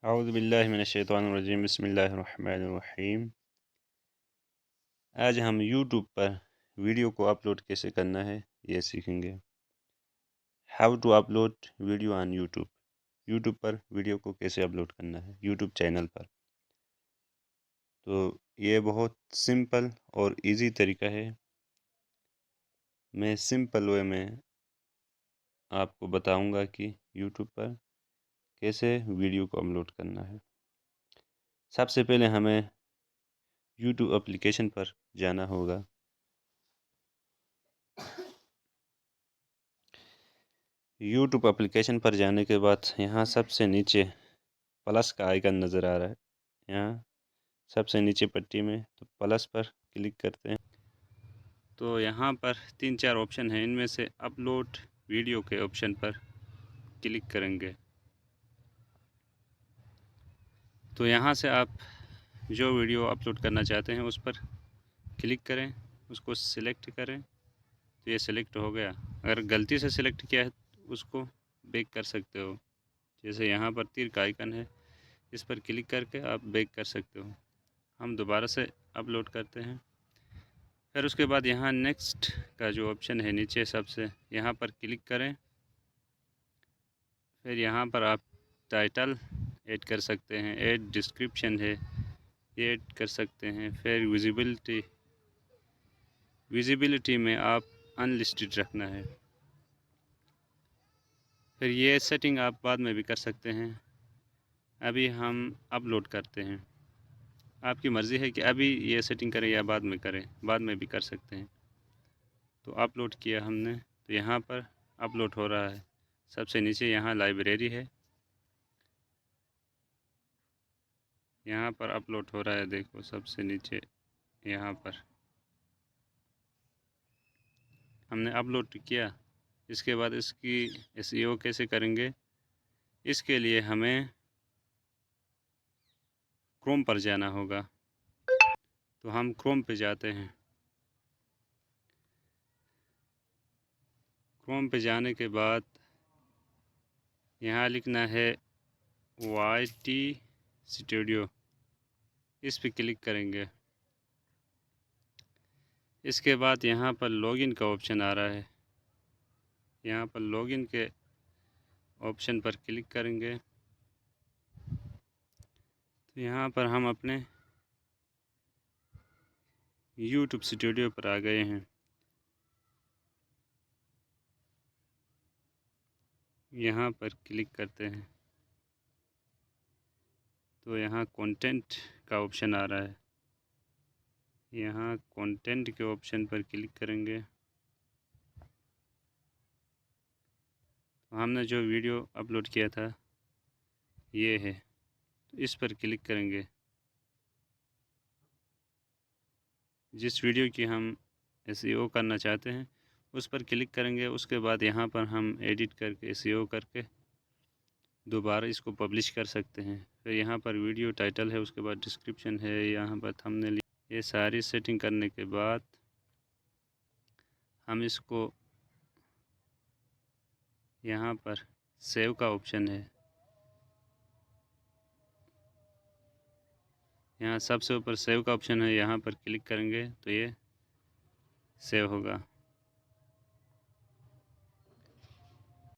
अऊज़ु बिल्लाहि मिनश्शैतानिर्रजीम बिस्मिल्लाहिर्रहमानिर्रहीम। आज हम यूट्यूब पर वीडियो को अपलोड कैसे करना है ये सीखेंगे। How to upload video on YouTube. YouTube पर वीडियो को कैसे अपलोड करना है यूट्यूब चैनल पर। तो ये बहुत सिंपल और इजी तरीका है। मैं सिंपल वे में आपको बताऊंगा कि यूट्यूब पर कैसे वीडियो को अपलोड करना है। सबसे पहले हमें यूट्यूब एप्लीकेशन पर जाना होगा। यूट्यूब एप्लीकेशन पर जाने के बाद यहाँ सबसे नीचे प्लस का आइकन नज़र आ रहा है। यहाँ सबसे नीचे पट्टी में तो प्लस पर क्लिक करते हैं तो यहाँ पर 3-4 ऑप्शन हैं। इनमें से अपलोड वीडियो के ऑप्शन पर क्लिक करेंगे तो यहाँ से आप जो वीडियो अपलोड करना चाहते हैं उस पर क्लिक करें, उसको सिलेक्ट करें तो ये सिलेक्ट हो गया। अगर गलती से सिलेक्ट किया है तो उसको बैक कर सकते हो। जैसे यहाँ पर तीर का आइकन है, इस पर क्लिक करके आप बैक कर सकते हो। हम दोबारा से अपलोड करते हैं। फिर उसके बाद यहाँ नेक्स्ट का जो ऑप्शन है नीचे सबसे, यहाँ पर क्लिक करें। फिर यहाँ पर आप टाइटल ऐड कर सकते हैं, ऐड डिस्क्रिप्शन है ये ऐड कर सकते हैं। फिर विजिबिलिटी में आप अनलिस्टेड रखना है। फिर ये सेटिंग आप बाद में भी कर सकते हैं। अभी हम अपलोड करते हैं। आपकी मर्ज़ी है कि अभी ये सेटिंग करें या बाद में करें, बाद में भी कर सकते हैं। तो अपलोड किया हमने तो यहाँ पर अपलोड हो रहा है। सबसे नीचे यहाँ लाइब्रेरी है, यहाँ पर अपलोड हो रहा है। देखो सबसे नीचे यहाँ पर हमने अपलोड किया। इसके बाद इसकी एसईओ कैसे करेंगे, इसके लिए हमें क्रोम पर जाना होगा। तो हम क्रोम पे जाते हैं। क्रोम पे जाने के बाद यहाँ लिखना है YT स्टूडियो, इस पे क्लिक करेंगे। इसके बाद यहाँ पर लॉगिन का ऑप्शन आ रहा है, यहाँ पर लॉगिन के ऑप्शन पर क्लिक करेंगे तो यहाँ पर हम अपने यूट्यूब स्टूडियो पर आ गए हैं। यहाँ पर क्लिक करते हैं तो यहाँ कंटेंट का ऑप्शन आ रहा है, यहाँ कंटेंट के ऑप्शन पर क्लिक करेंगे। तो हमने जो वीडियो अपलोड किया था ये है, तो इस पर क्लिक करेंगे। जिस वीडियो की हम एसईओ करना चाहते हैं उस पर क्लिक करेंगे। उसके बाद यहाँ पर हम एडिट करके एसईओ करके दोबारा इसको पब्लिश कर सकते हैं। फिर यहाँ पर वीडियो टाइटल है, उसके बाद डिस्क्रिप्शन है, यहाँ पर थंबनेल। ये सारी सेटिंग करने के बाद हम इसको यहाँ पर सेव का ऑप्शन है, यहाँ सबसे ऊपर सेव का ऑप्शन है, यहाँ पर क्लिक करेंगे तो ये सेव होगा।